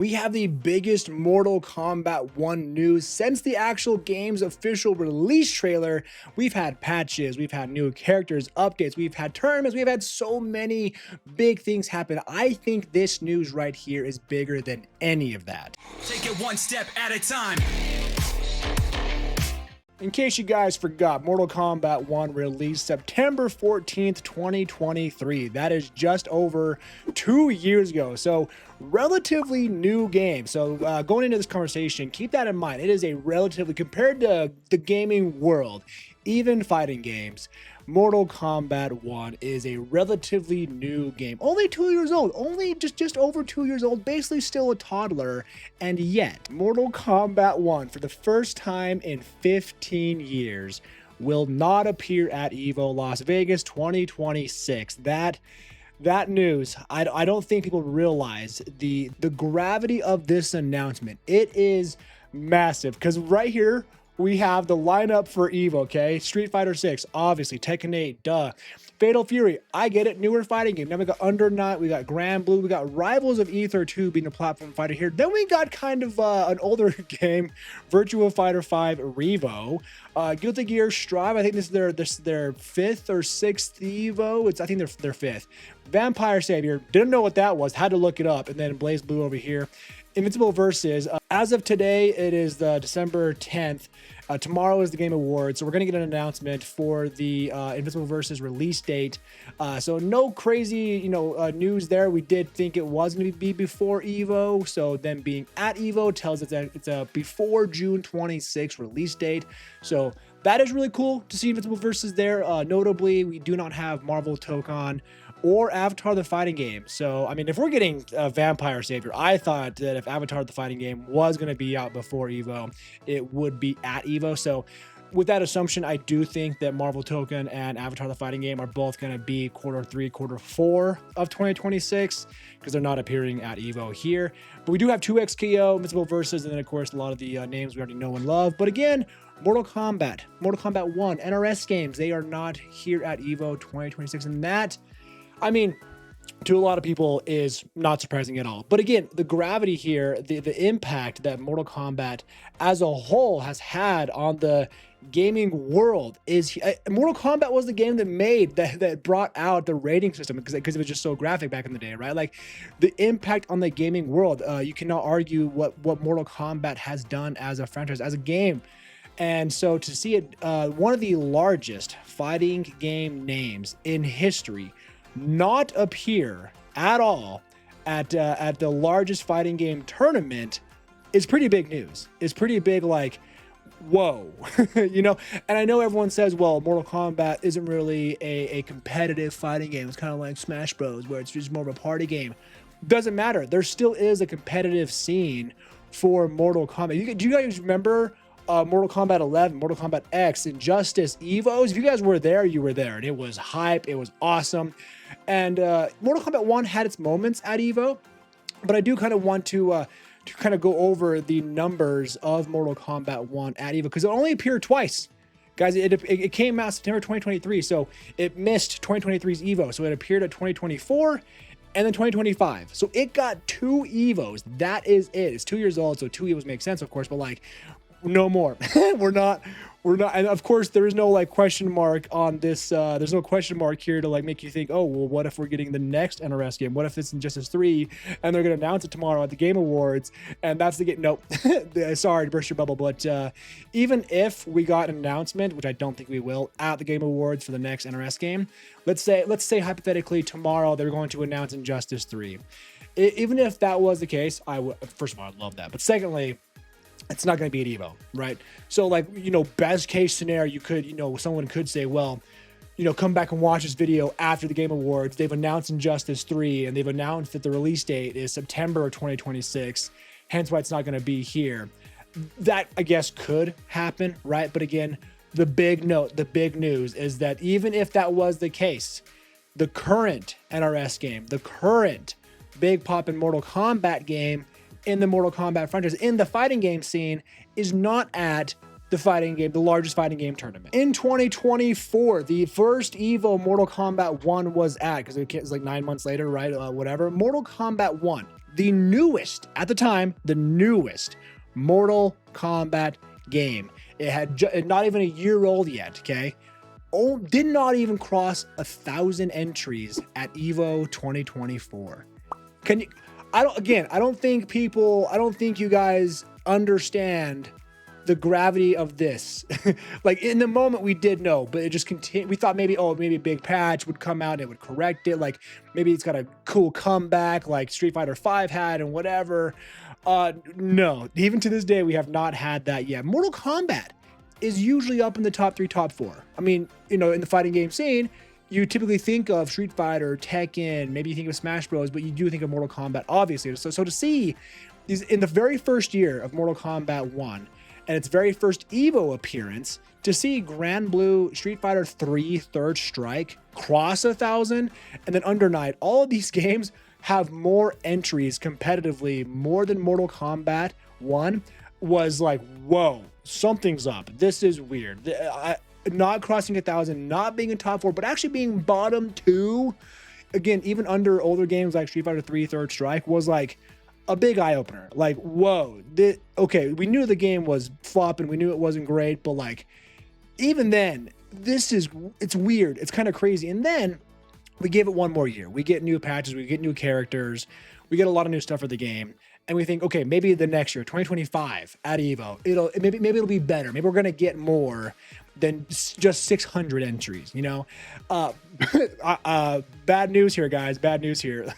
We have the biggest Mortal Kombat 1 news since the actual game's official release trailer. We've had patches, we've had new characters, updates, we've had tournaments, we've had so many big things happen. I think this news right here is bigger than any of that. Take it one step at a time. In case you guys forgot, Mortal Kombat 1 released September 14th, 2023. That is just over 2 years ago. So relatively new game. So going into this conversation, keep that in mind. It is a relatively, compared to the gaming world, even fighting games, Mortal Kombat 1 is a relatively new game. Only 2 years old, only just over 2 years old, basically still a toddler. And yet, Mortal Kombat 1, for the first time in 15 years, will not appear at EVO Las Vegas 2026. That news, I don't think people realize the gravity of this announcement. It is massive, because right here, we have the lineup for EVO, okay? Street Fighter 6, obviously. Tekken 8, duh. Fatal Fury, I get it. Newer fighting game. Now we got Under Night, we got Grand Blue, we got Rivals of Ether 2 being a platform fighter here. Then we got kind of an older game, Virtua Fighter 5 Revo. Guilty Gear Strive, I think this is their fifth or sixth EVO. I think they're fifth. Vampire Savior, didn't know what that was, had to look it up. And then Blaze Blue over here. Invincible Versus, as of today, it is December 10th. Tomorrow is the Game Awards, so we're going to get an announcement for the Invincible Versus release date. So no crazy, news there. We did think it was going to be before EVO, so them being at EVO tells us that it's a before June 26th release date. So that is really cool to see Invincible Versus there. Notably, we do not have Marvel TOKON or Avatar the Fighting Game. So, I mean, if we're getting Vampire Savior, I thought that if Avatar the Fighting Game was going to be out before EVO, it would be at EVO. So, with that assumption, I do think that Marvel TOKON and Avatar the Fighting Game are both going to be Q3, Q4 of 2026, because they're not appearing at EVO here. But we do have 2XKO, Invincible Versus, and then, of course, a lot of the names we already know and love. But again, Mortal Kombat 1, NRS games, they are not here at EVO 2026, and that, I mean, to a lot of people is not surprising at all. But again, the gravity here, the impact that Mortal Kombat as a whole has had on the gaming world is Mortal Kombat was the game that brought out the rating system because it was just so graphic back in the day, right? Like the impact on the gaming world, you cannot argue what Mortal Kombat has done as a franchise, as a game. And so to see it, one of the largest fighting game names in history not appear at all at the largest fighting game tournament is pretty big news. It's pretty big, like, whoa, And I know everyone says, well, Mortal Kombat isn't really a competitive fighting game. It's kind of like Smash Bros, where it's just more of a party game. Doesn't matter. There still is a competitive scene for Mortal Kombat. Do you guys remember Mortal Kombat 11, Mortal Kombat X, Injustice, EVOs? If you guys were there, you were there, and it was hype. It was awesome. And Mortal Kombat 1 had its moments at EVO, but I do kind of want to kind of go over the numbers of Mortal Kombat 1 at EVO, because it only appeared twice. Guys, it came out September 2023, so it missed 2023's EVO. So it appeared at 2024 and then 2025. So it got 2 EVOs. That is it. It's 2 years old, so 2 EVOs make sense, of course, but like, no more. we're not, and of course there is no like question mark on this. There's no question mark here to like make you think, oh, well, what if we're getting the next NRS game? What if it's Injustice 3 and they're going to announce it tomorrow at the Game Awards? And that's the game. Nope. Sorry to burst your bubble, but even if we got an announcement, which I don't think we will, at the Game Awards for the next NRS game, let's say hypothetically tomorrow they're going to announce Injustice 3. Even if that was the case, first of all, I'd love that. But secondly, it's not going to be at EVO, right? So like, best case scenario, you could, someone could say, well, come back and watch this video after the Game Awards. They've announced Injustice 3 and they've announced that the release date is September 2026, hence why it's not going to be here. That, I guess, could happen, right? But again, the big news is that even if that was the case, the current NRS game, the current big poppin' Mortal Kombat game in the Mortal Kombat franchise, in the fighting game scene, is not at the largest fighting game tournament. In 2024, the first EVO Mortal Kombat 1 was at, because it was like 9 months later, right? Whatever. Mortal Kombat 1 the newest, at the time, the newest Mortal Kombat game. It had not even a year old yet, okay? Oh, did not even cross 1,000 entries at EVO 2024. Can you, I don't think you guys understand the gravity of this. Like in the moment we did know, but it just continued. We thought maybe a big patch would come out and it would correct it. Like maybe it's got a cool comeback like Street Fighter V had and whatever. No, even to this day, we have not had that yet. Mortal Kombat is usually up in the top 3, top 4. I mean, in the fighting game scene, you typically think of Street Fighter, Tekken, maybe you think of Smash Bros, but you do think of Mortal Kombat, obviously. So to see these in the very first year of Mortal Kombat 1 and its very first EVO appearance, to see Grand Blue, Street Fighter 3, Third Strike cross 1,000, and then Under Night, all of these games have more entries competitively, more than Mortal Kombat 1, was like, whoa, something's up. This is weird. Not crossing 1,000, not being in top 4, but actually being bottom 2, again, even under older games like Street Fighter 3, Third Strike, was like a big eye-opener. Like, whoa, okay, we knew the game was flopping, we knew it wasn't great, but like, even then, it's weird, it's kind of crazy. And then we give it one more year. We get new patches, we get new characters, we get a lot of new stuff for the game. And we think, okay, maybe the next year, 2025 at EVO, maybe it'll be better. Maybe we're gonna get more than just 600 entries, Bad news here, guys. Bad news here.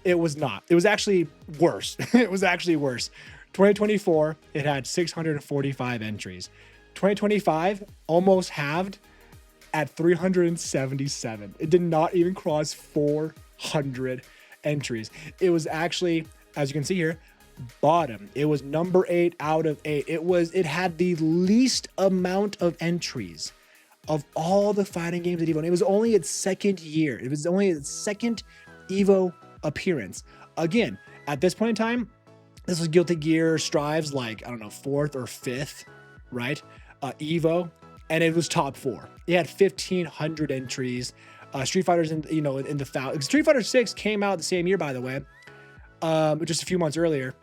It was not. It was actually worse. It was actually worse. 2024, it had 645 entries. 2025 almost halved at 377. It did not even cross 400 entries. It was actually, as you can see here, bottom. It was number 8 out of 8. It had the least amount of entries of all the fighting games at EVO. And it was only its second year. It was only its second EVO appearance. Again, at this point in time, this was Guilty Gear Strive's like, I don't know, 4th or 5th, right? EVO, and it was top 4. It had 1,500 entries. Street Fighter's in the thousand. Street Fighter 6 came out the same year, by the way, just a few months earlier,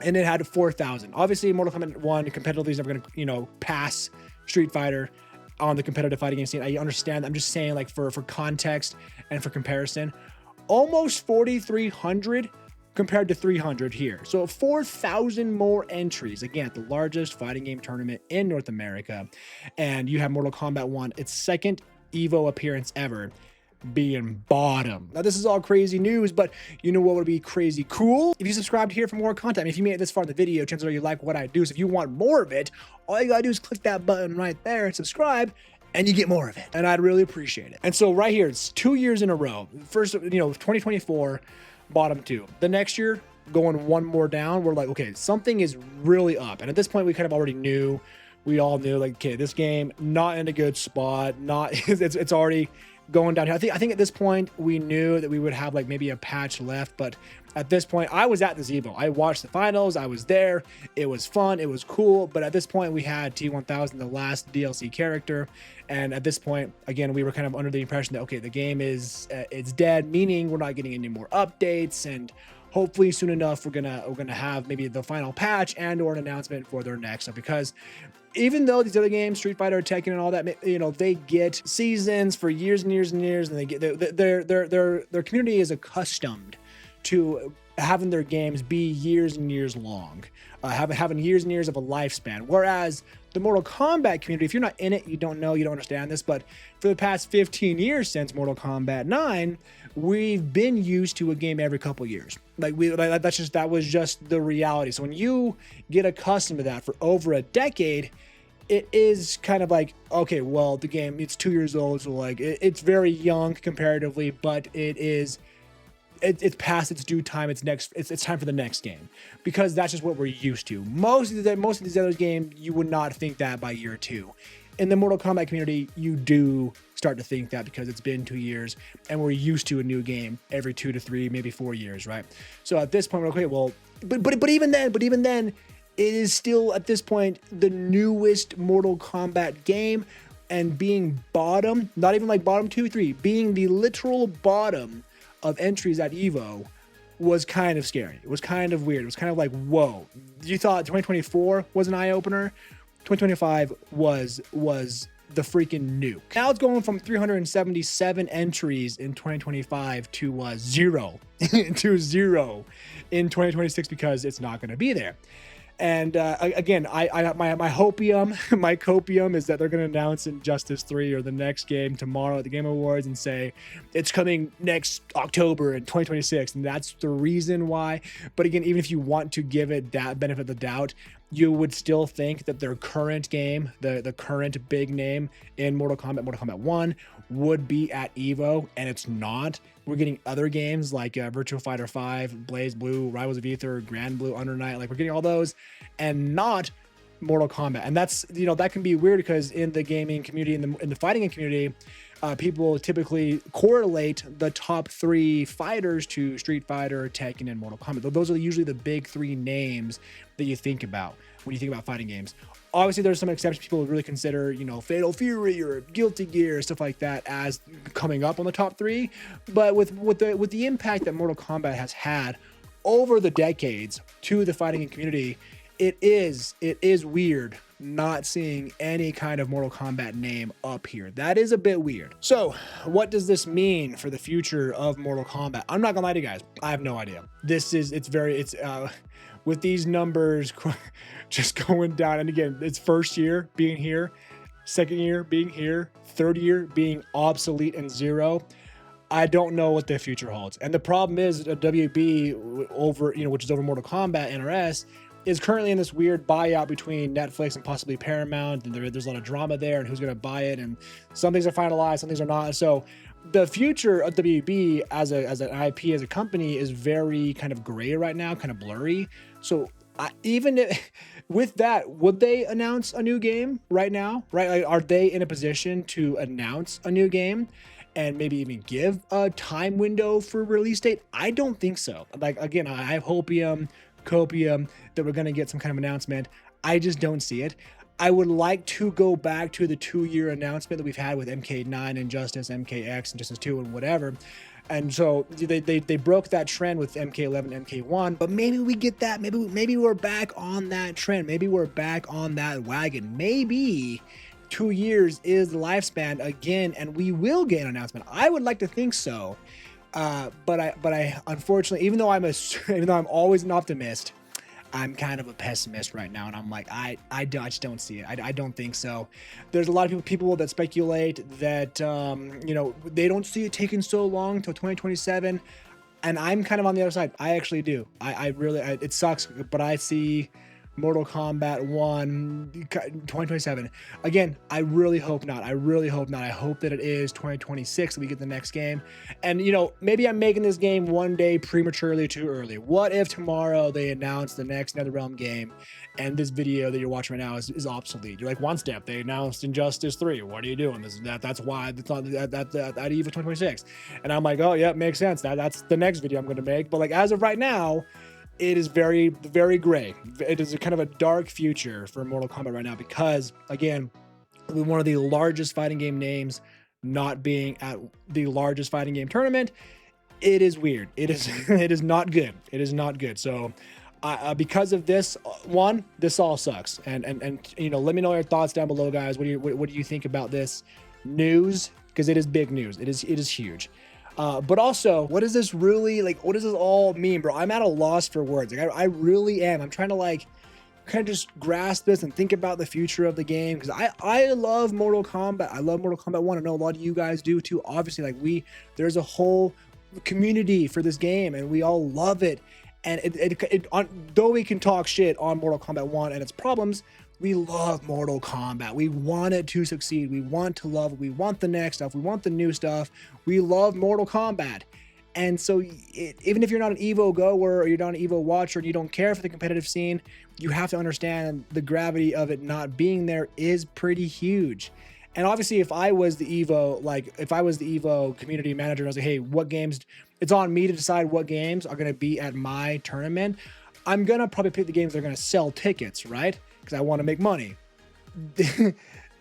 and it had 4,000. Obviously, Mortal Kombat 1 competitively is never going to, pass Street Fighter on the competitive fighting game scene. I understand. I'm just saying, like, for context and for comparison, almost 4,300 compared to 300 here. So 4,000 more entries, again, at the largest fighting game tournament in North America. And you have Mortal Kombat 1, its second EVO appearance ever, being bottom. Now, this is all crazy news, but you know what would be crazy cool? If you subscribed here for more content. I mean, if you made it this far in the video, chances are you like what I do. So if you want more of it, all you gotta do is click that button right there and subscribe, and you get more of it. And I'd really appreciate it. And so right here, it's 2 years in a row. First, 2024, bottom 2. The next year, going one more down, we're like, okay, something is really up. And at this point, we kind of already knew. We all knew, like, okay, this game not in a good spot. Not it's already going down here. I think at this point we knew that we would have like maybe a patch left, but at this point I was at this EVO. I watched the finals. I was there. It was fun. It was cool. But at this point we had T1000, the last DLC character, and at this point again we were kind of under the impression that okay, the game is it's dead, meaning we're not getting any more updates, and hopefully soon enough we're gonna have maybe the final patch and or an announcement for their next stuff. Because even though these other games, Street Fighter, Tekken, and all that, they get seasons for years and years and years, and they get their community is accustomed to having their games be years and years long, having years and years of a lifespan. Whereas the Mortal Kombat community, if you're not in it, you don't know, you don't understand this, but for the past 15 years since Mortal Kombat 9, we've been used to a game every couple years. That was just the reality. So when you get accustomed to that for over a decade, it is kind of like, okay, well, the game, it's 2 years old, so like it's very young comparatively, but it's past its due time. It's time for the next game, because that's just what we're used to. Most of these other games, you would not think that by year 2. In the Mortal Kombat community, you do start to think that because it's been 2 years and we're used to a new game every 2 to 3, maybe 4 years, right? So at this point, we're okay, well, but even then, it is still at this point the newest Mortal Kombat game, and being bottom, not even like bottom 2, 3, being the literal bottom of entries at EVO was kind of scary. It was kind of weird. It was kind of like, whoa. You thought 2024 was an eye-opener? 2025 was the freaking nuke. Now it's going from 377 entries in 2025 to zero to zero in 2026 because it's not going to be there. And again, my hopium, my copium is that they're going to announce Injustice 3 or the next game tomorrow at the Game Awards and say it's coming next October in 2026. And that's the reason why. But again, even if you want to give it that benefit of the doubt, you would still think that their current game, the current big name in Mortal Kombat 1, would be at EVO, and it's not. We're getting other games like Virtua Fighter 5, Blaze Blue, Rivals of Aether, Grand Blue, Under Night. Like, we're getting all those and not Mortal Kombat. And that's, you know, that can be weird because in the gaming community, in the fighting game community, people typically correlate the top 3 fighters to Street Fighter, Tekken, and Mortal Kombat. Those are usually the big 3 names that you think about when you think about fighting games. Obviously, there's some exceptions. People really consider, you know, Fatal Fury or Guilty Gear, stuff like that, as coming up on the top 3. But with the impact that Mortal Kombat has had over the decades to the fighting game community, it is weird not seeing any kind of Mortal Kombat name up here. That is a bit weird. So what does this mean for the future of Mortal Kombat? I'm not gonna lie to you guys, I have no idea. With these numbers just going down, and again, it's first year being here, second year being here, third year being obsolete and 0. I don't know what the future holds. And the problem is WB over, you know, which is over Mortal Kombat NRS, is currently in this weird buyout between Netflix and possibly Paramount, and there's a lot of drama there and who's going to buy it, and some things are finalized, some things are not. So the future of WB as an IP, as a company, is very kind of gray right now, kind of blurry. So with that, would they announce a new game right now? Right? Like, are they in a position to announce a new game and maybe even give a time window for release date? I don't think so. Like, again, I have copium that we're going to get some kind of announcement. I just don't see it. I would like to go back to the 2-year announcement that we've had with MK9, Injustice, MKX, Injustice 2, and whatever. And so they broke that trend with MK11, MK1, but maybe we get that. Maybe we're back on that trend. Maybe we're back on that wagon. Maybe 2 years is the lifespan again, and we will get an announcement. I would like to think so. But I unfortunately, even though I'm always an optimist, I'm kind of a pessimist right now, and I'm like, I just don't see it. I don't think so. There's a lot of people that speculate that you know, they don't see it taking so long till 2027, and I'm kind of on the other side. I actually do. I really it sucks, but I see Mortal Kombat 1 2027. Again, I really hope not. I hope that it is 2026 that we get the next game. And, you know, maybe I'm making this game one day prematurely too early. What if tomorrow they announce the next NetherRealm game and this video that you're watching right now is obsolete? You're like, Onestep, they announced Injustice 3. What are you doing? That's why it's not at EVO 2026. And I'm like, oh yeah, makes sense. That's the next video I'm going to make. But like, as of right now, it is very, very gray. It is a kind of a dark future for Mortal Kombat right now because, again, one of the largest fighting game names not being at the largest fighting game tournament, it is weird. It is not good. It is not good. So because of this, this all sucks. And you know, let me know your thoughts down below, guys. What do you think about this news? Because it is big news. It is huge. But also, what is this really, like, what does this all mean, bro? I'm at a loss for words. Like, I really am. I'm trying to, like, kind of just grasp this and think about the future of the game, because I love Mortal Kombat. I love Mortal Kombat 1. I know a lot of you guys do too. Obviously, like, there's a whole community for this game, and we all love it. And though we can talk shit on Mortal Kombat 1 and its problems, we love Mortal Kombat. We want it to succeed. We want to love it. We want the next stuff. We want the new stuff. We love Mortal Kombat. And so even if you're not an EVO goer or you're not an EVO watcher and you don't care for the competitive scene, you have to understand the gravity of it not being there is pretty huge. And obviously, if I was the EVO community manager, and I was like, hey, what games, it's on me to decide what games are going to be at my tournament. I'm going to probably pick the games that are going to sell tickets, right? Because I want to make money.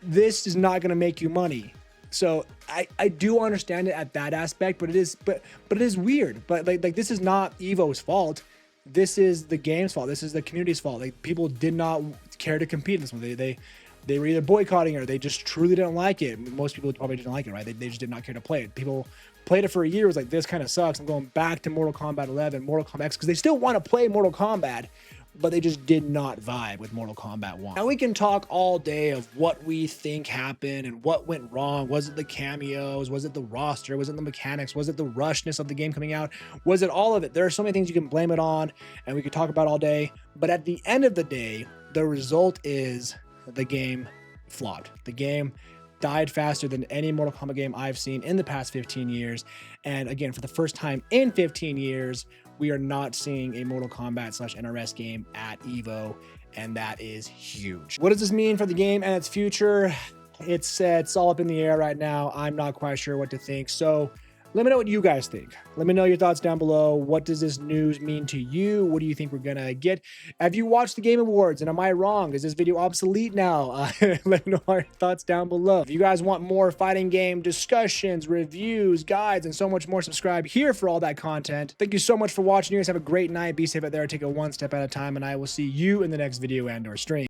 This is not going to make you money. So I do understand it at that aspect, but it is weird. But like this is not EVO's fault. This is the game's fault. This is the community's fault. Like, people did not care to compete in this one. They were either boycotting it or they just truly didn't like it. Most people probably didn't like it, right? They just did not care to play it. People played it for a year, was like, this kind of sucks. I'm going back to Mortal Kombat 11, Mortal Kombat X, because they still want to play Mortal Kombat, but they just did not vibe with Mortal Kombat 1. Now we can talk all day of what we think happened and what went wrong. Was it the cameos? Was it the roster? Was it the mechanics? Was it the rushness of the game coming out? Was it all of it? There are so many things you can blame it on, and we could talk about all day. But at the end of the day, the result is the game flopped. The game died faster than any Mortal Kombat game I've seen in the past 15 years. And again, for the first time in 15 years, we are not seeing a Mortal Kombat / NRS game at EVO, and that is huge. What does this mean for the game and its future? It's all up in the air right now. I'm not quite sure what to think. So let me know what you guys think. Let me know your thoughts down below. What does this news mean to you? What do you think we're gonna get? Have you watched the Game Awards, and am I wrong? Is this video obsolete now? Let me know your thoughts down below. If you guys want more fighting game discussions, reviews, guides, and so much more, subscribe here for all that content. Thank you so much for watching. You guys have a great night. Be safe out there. Take it one step at a time, and I will see you in the next video and/or stream.